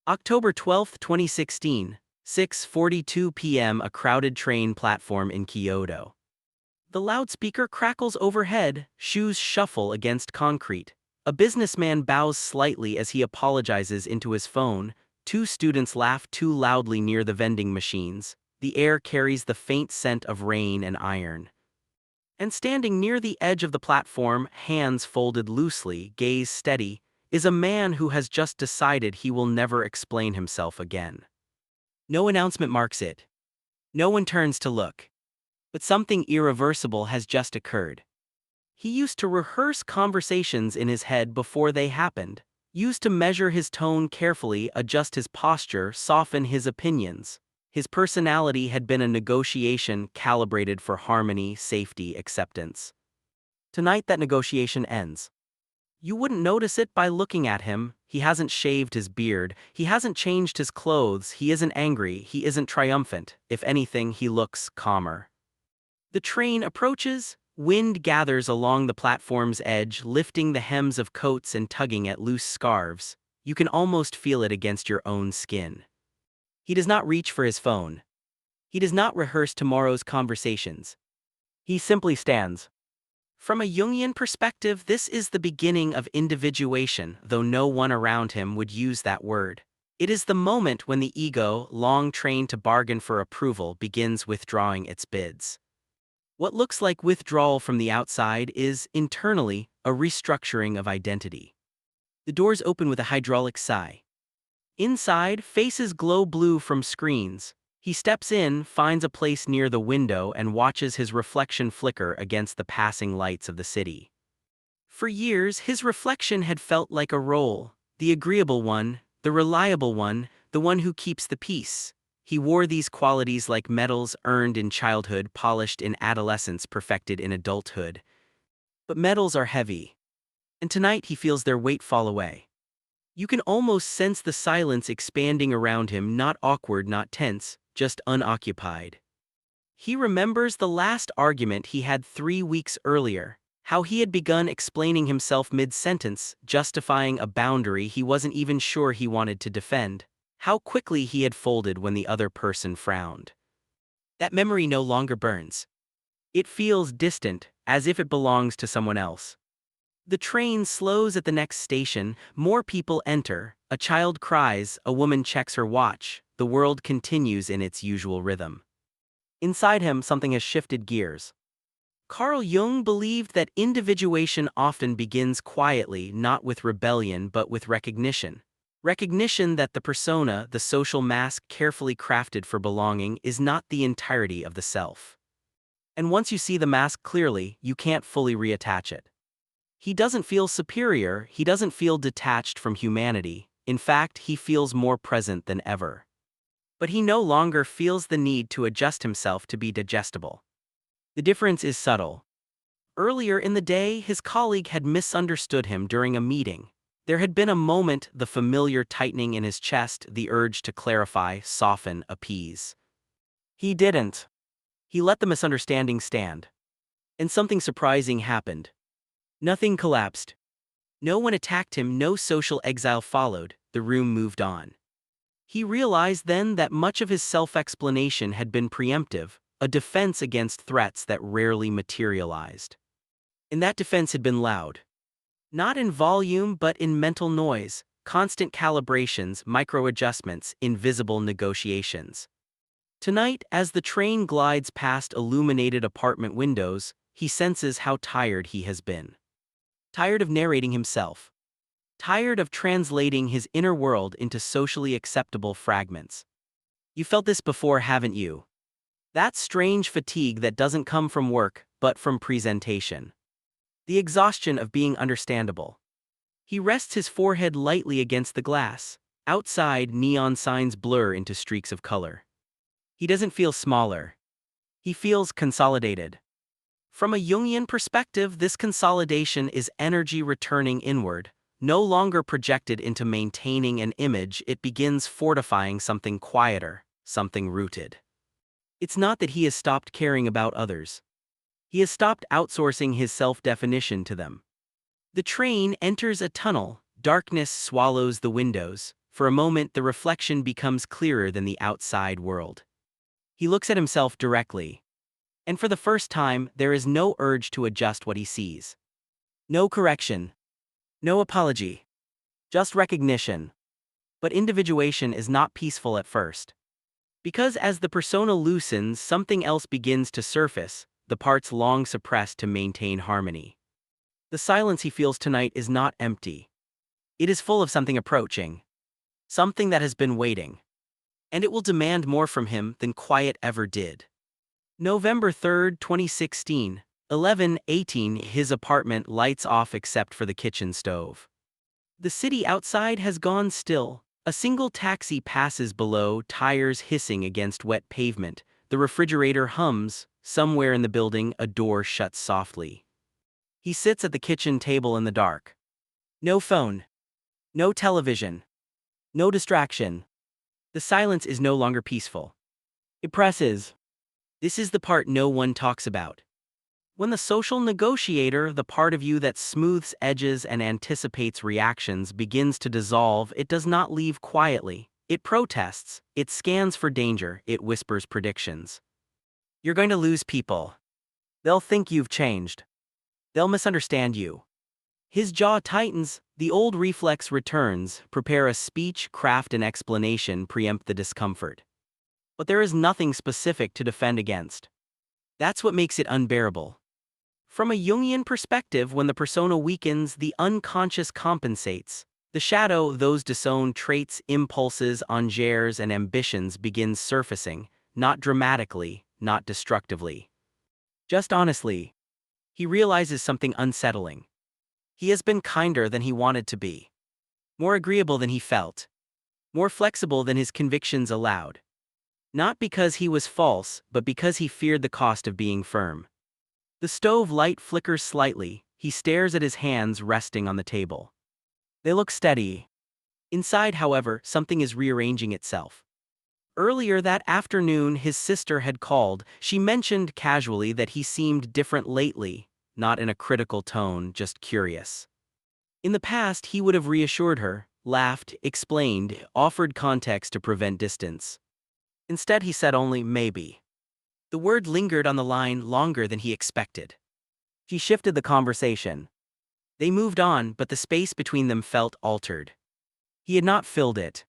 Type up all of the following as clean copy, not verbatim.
October 12, 2016, 6:42 p.m. A crowded train platform in Kyoto. The loudspeaker crackles overhead, shoes shuffle against concrete. A businessman bows slightly as he apologizes into his phone. Two students laugh too loudly near the vending machines. The air carries the faint scent of rain and iron. And standing near the edge of the platform, hands folded loosely, gaze steady, is a man who has just decided he will never explain himself again. No announcement marks it. No one turns to look. But something irreversible has just occurred. He used to rehearse conversations in his head before they happened, used to measure his tone carefully, adjust his posture, soften his opinions. His personality had been a negotiation calibrated for harmony, safety, acceptance. Tonight that negotiation ends. You wouldn't notice it by looking at him. He hasn't shaved his beard, he hasn't changed his clothes, he isn't angry, he isn't triumphant. If anything, he looks calmer. The train approaches, wind gathers along the platform's edge, lifting the hems of coats and tugging at loose scarves. You can almost feel it against your own skin. He does not reach for his phone. He does not rehearse tomorrow's conversations. He simply stands. From a Jungian perspective, this is the beginning of individuation, though no one around him would use that word. It is the moment when the ego, long trained to bargain for approval, begins withdrawing its bids. What looks like withdrawal from the outside is, internally, a restructuring of identity. The doors open with a hydraulic sigh. Inside, faces glow blue from screens. He steps in, finds a place near the window, and watches his reflection flicker against the passing lights of the city. For years, his reflection had felt like a role, the agreeable one, the reliable one, the one who keeps the peace. He wore these qualities like medals earned in childhood, polished in adolescence, perfected in adulthood. But medals are heavy. And tonight he feels their weight fall away. You can almost sense the silence expanding around him, not awkward, not tense, just unoccupied. He remembers the last argument he had 3 weeks earlier, how he had begun explaining himself mid-sentence, justifying a boundary he wasn't even sure he wanted to defend. How quickly he had folded when the other person frowned. That memory no longer burns. It feels distant, as if it belongs to someone else. The train slows at the next station, more people enter, a child cries, a woman checks her watch, the world continues in its usual rhythm. Inside him, something has shifted gears. Carl Jung believed that individuation often begins quietly, not with rebellion but with recognition. Recognition that the persona, the social mask carefully crafted for belonging, is not the entirety of the self. And once you see the mask clearly, you can't fully reattach it. He doesn't feel superior, he doesn't feel detached from humanity. In fact, he feels more present than ever. But he no longer feels the need to adjust himself to be digestible. The difference is subtle. Earlier in the day, his colleague had misunderstood him during a meeting. There had been a moment, the familiar tightening in his chest, the urge to clarify, soften, appease. He didn't. He let the misunderstanding stand. And something surprising happened. Nothing collapsed. No one attacked him, no social exile followed, the room moved on. He realized then that much of his self-explanation had been preemptive, a defense against threats that rarely materialized. And that defense had been loud. Not in volume but in mental noise, constant calibrations, micro-adjustments, invisible negotiations. Tonight, as the train glides past illuminated apartment windows, he senses how tired he has been. Tired of narrating himself. Tired of translating his inner world into socially acceptable fragments. You felt this before, haven't you? That strange fatigue that doesn't come from work, but from presentation. The exhaustion of being understandable. He rests his forehead lightly against the glass. Outside, neon signs blur into streaks of color. He doesn't feel smaller. He feels consolidated. From a Jungian perspective, this consolidation is energy returning inward. No longer projected into maintaining an image, it begins fortifying something quieter, something rooted. It's not that he has stopped caring about others. He has stopped outsourcing his self-definition to them. The train enters a tunnel, darkness swallows the windows, For a moment, the reflection becomes clearer than the outside world. He looks at himself directly. And for the first time, there is no urge to adjust what he sees. No correction. No apology. Just recognition. But individuation is not peaceful at first. Because as the persona loosens, something else begins to surface, the parts long suppressed to maintain harmony. The silence he feels tonight is not empty. It is full of something approaching. Something that has been waiting. And it will demand more from him than quiet ever did. November 3, 2016, 11:18. His apartment lights off except for the kitchen stove. The city outside has gone still. A single taxi passes below, tires hissing against wet pavement. The refrigerator hums. Somewhere in the building, a door shuts softly. He sits at the kitchen table in the dark. No phone. No television. No distraction. The silence is no longer peaceful. It presses. This is the part no one talks about. When the social negotiator, the part of you that smooths edges and anticipates reactions, begins to dissolve, it does not leave quietly. It protests, it scans for danger, it whispers predictions. You're going to lose people. They'll think you've changed. They'll misunderstand you. His jaw tightens, the old reflex returns, prepare a speech, craft an explanation, preempt the discomfort. But there is nothing specific to defend against. That's what makes it unbearable. From a Jungian perspective, when the persona weakens, the unconscious compensates. The shadow, those disowned traits, impulses, enjeurs, and ambitions begins surfacing, not dramatically, not destructively. Just honestly. He realizes something unsettling. He has been kinder than he wanted to be. More agreeable than he felt. More flexible than his convictions allowed. Not because he was false, but because he feared the cost of being firm. The stove light flickers slightly. He stares at his hands resting on the table. They look steady. Inside, however, something is rearranging itself. Earlier that afternoon, his sister had called. She mentioned casually that he seemed different lately, not in a critical tone, just curious. In the past, he would have reassured her, laughed, explained, offered context to prevent distance. Instead, he said only, maybe. The word lingered on the line longer than he expected. She shifted the conversation. They moved on, but the space between them felt altered. He had not filled it.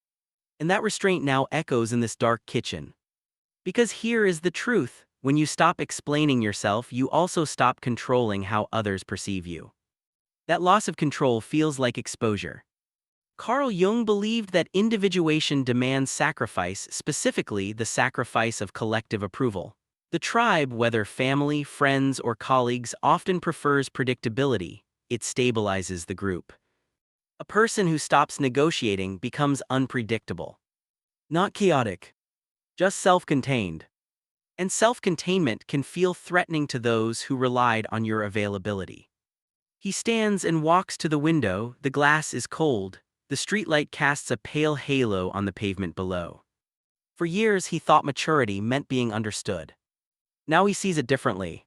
And that restraint now echoes in this dark kitchen. Because here is the truth: when you stop explaining yourself, you also stop controlling how others perceive you. That loss of control feels like exposure. Carl Jung believed that individuation demands sacrifice, specifically the sacrifice of collective approval. The tribe, whether family, friends, or colleagues, often prefers predictability. It stabilizes the group. A person who stops negotiating becomes unpredictable. Not chaotic. Just self-contained. And self-containment can feel threatening to those who relied on your availability. He stands and walks to the window. The glass is cold. The streetlight casts a pale halo on the pavement below. For years, he thought maturity meant being understood. Now he sees it differently.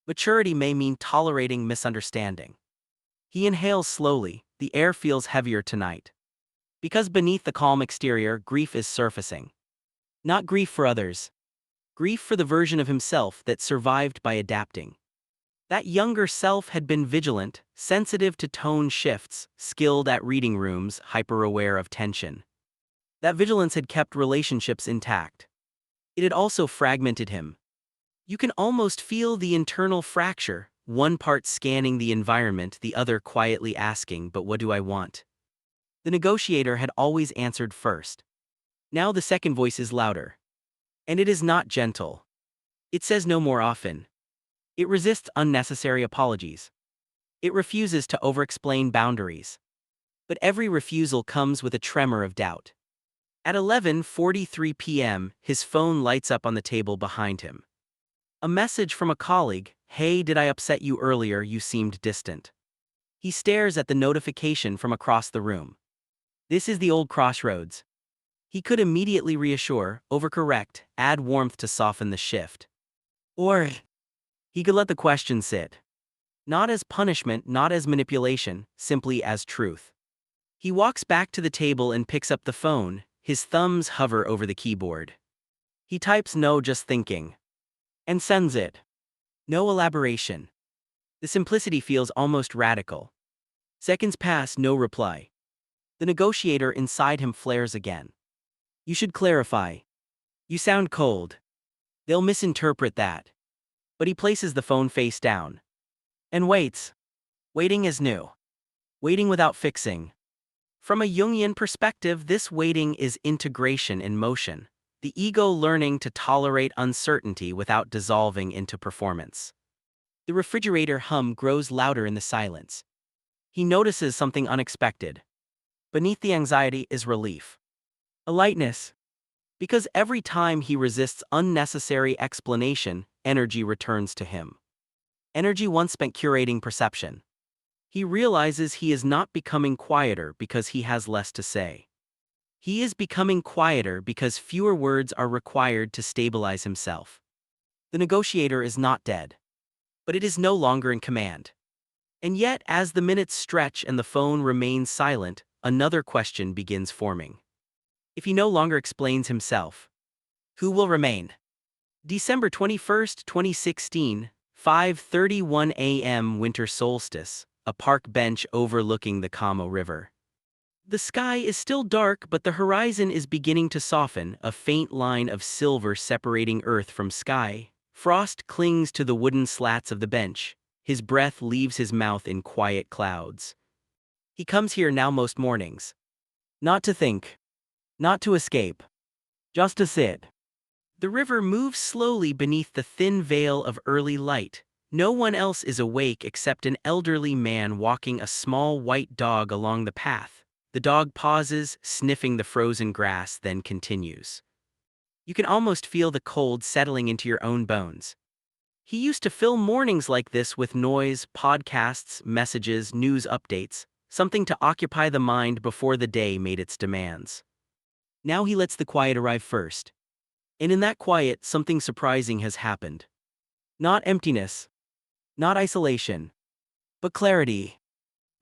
Maturity may mean tolerating misunderstanding. He inhales slowly. The air feels heavier tonight. Because beneath the calm exterior, grief is surfacing. Not grief for others. Grief for the version of himself that survived by adapting. That younger self had been vigilant, sensitive to tone shifts, skilled at reading rooms, hyper-aware of tension. That vigilance had kept relationships intact. It had also fragmented him. You can almost feel the internal fracture, one part scanning the environment, the other quietly asking, "But what do I want?" The negotiator had always answered first. Now the second voice is louder. And it is not gentle. It says no more often. It resists unnecessary apologies. It refuses to over-explain boundaries. But every refusal comes with a tremor of doubt. At 11:43 p.m., his phone lights up on the table behind him. A message from a colleague: "Hey, did I upset you earlier? You seemed distant." He stares at the notification from across the room. This is the old crossroads. He could immediately reassure, overcorrect, add warmth to soften the shift. Or he could let the question sit. Not as punishment, not as manipulation, simply as truth. He walks back to the table and picks up the phone, his thumbs hover over the keyboard. He types no, just thinking. And sends it. No elaboration. The simplicity feels almost radical. Seconds pass, no reply. The negotiator inside him flares again. You should clarify. You sound cold. They'll misinterpret that. But he places the phone face down. And waits. Waiting is new. Waiting without fixing. From a Jungian perspective, this waiting is integration in motion, the ego learning to tolerate uncertainty without dissolving into performance. The refrigerator hum grows louder in the silence. He notices something unexpected. Beneath the anxiety is relief. A lightness. Because every time he resists unnecessary explanation, energy returns to him. Energy once spent curating perception. He realizes he is not becoming quieter because he has less to say. He is becoming quieter because fewer words are required to stabilize himself. The negotiator is not dead. But it is no longer in command. And yet, as the minutes stretch and the phone remains silent, another question begins forming. If he no longer explains himself, who will remain? December 21st, 2016, 5:31 a.m. Winter solstice, a park bench overlooking the Kamo River. The sky is still dark, but the horizon is beginning to soften, a faint line of silver separating earth from sky. Frost clings to the wooden slats of the bench. His breath leaves his mouth in quiet clouds. He comes here now most mornings. Not to think. Not to escape. Just to sit. The river moves slowly beneath the thin veil of early light. No one else is awake except an elderly man walking a small white dog along the path. The dog pauses, sniffing the frozen grass, then continues. You can almost feel the cold settling into your own bones. He used to fill mornings like this with noise, podcasts, messages, news updates, something to occupy the mind before the day made its demands. Now he lets the quiet arrive first. And in that quiet, something surprising has happened. Not emptiness. Not isolation. But clarity.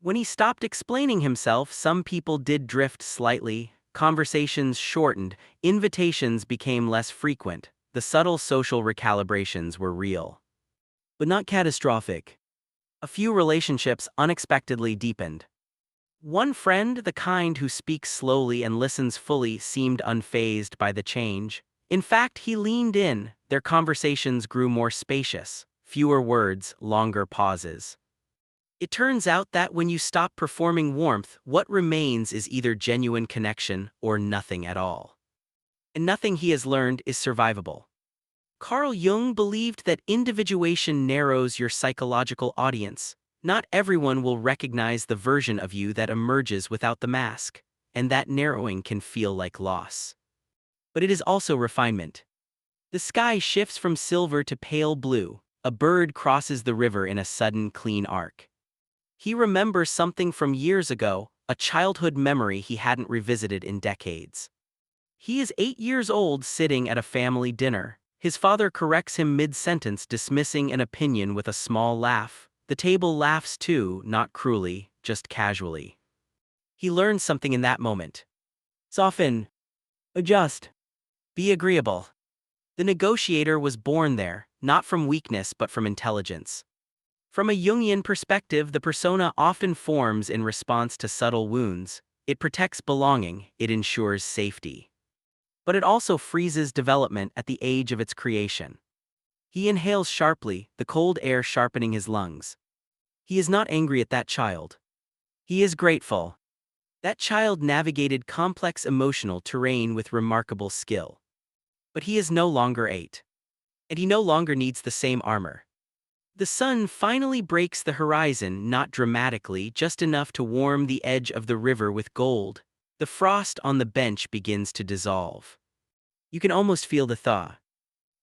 When he stopped explaining himself, some people did drift slightly, conversations shortened, invitations became less frequent, the subtle social recalibrations were real. But not catastrophic. A few relationships unexpectedly deepened. One friend, the kind who speaks slowly and listens fully, seemed unfazed by the change. In fact, he leaned in, their conversations grew more spacious, fewer words, longer pauses. It turns out that when you stop performing warmth, what remains is either genuine connection or nothing at all. And nothing, he has learned, is survivable. Carl Jung believed that individuation narrows your psychological audience. Not everyone will recognize the version of you that emerges without the mask, and that narrowing can feel like loss. But it is also refinement. The sky shifts from silver to pale blue, a bird crosses the river in a sudden clean arc. He remembers something from years ago, a childhood memory he hadn't revisited in decades. He is 8 years old, sitting at a family dinner. His father corrects him mid-sentence, dismissing an opinion with a small laugh. The table laughs too, not cruelly, just casually. He learns something in that moment. Soften. Adjust. Be agreeable. The negotiator was born there, not from weakness but from intelligence. From a Jungian perspective, the persona often forms in response to subtle wounds. It protects belonging, it ensures safety. But it also freezes development at the age of its creation. He inhales sharply, the cold air sharpening his lungs. He is not angry at that child. He is grateful. That child navigated complex emotional terrain with remarkable skill. But he is no longer 8. And he no longer needs the same armor. The sun finally breaks the horizon, not dramatically, just enough to warm the edge of the river with gold. The frost on the bench begins to dissolve. You can almost feel the thaw.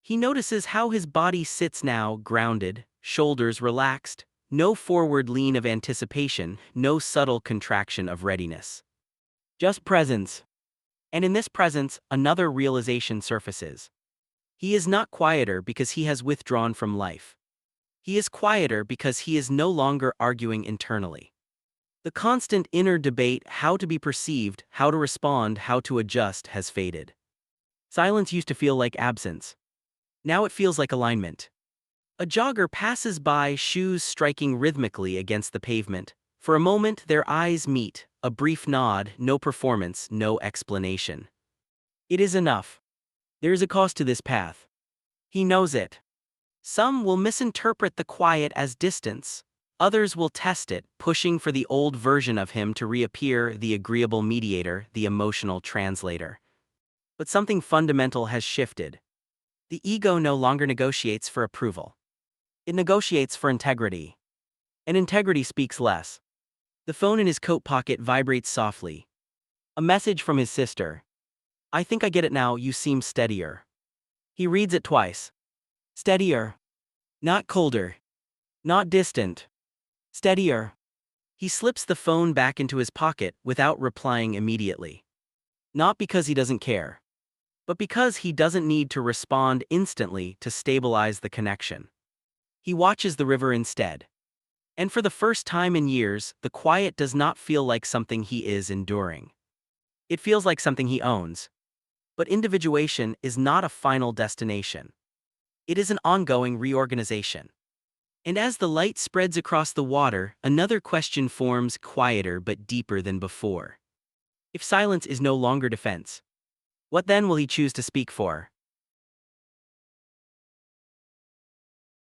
He notices how his body sits now, grounded, shoulders relaxed, no forward lean of anticipation, no subtle contraction of readiness. Just presence. And in this presence, another realization surfaces. He is not quieter because he has withdrawn from life. He is quieter because he is no longer arguing internally. The constant inner debate, how to be perceived, how to respond, how to adjust, has faded. Silence used to feel like absence. Now it feels like alignment. A jogger passes by, shoes striking rhythmically against the pavement. For a moment, their eyes meet, a brief nod, no performance, no explanation. It is enough. There is a cost to this path. He knows it. Some will misinterpret the quiet as distance. Others will test it, pushing for the old version of him to reappear, the agreeable mediator, the emotional translator. But something fundamental has shifted. The ego no longer negotiates for approval. It negotiates for integrity. And integrity speaks less. The phone in his coat pocket vibrates softly. A message from his sister. "I think I get it now, you seem steadier." He reads it twice. Steadier. Not colder. Not distant. Steadier. He slips the phone back into his pocket without replying immediately. Not because he doesn't care, but because he doesn't need to respond instantly to stabilize the connection. He watches the river instead. And for the first time in years, the quiet does not feel like something he is enduring. It feels like something he owns. But individuation is not a final destination. It is an ongoing reorganization. And as the light spreads across the water, another question forms, quieter but deeper than before. If silence is no longer defense, what then will he choose to speak for?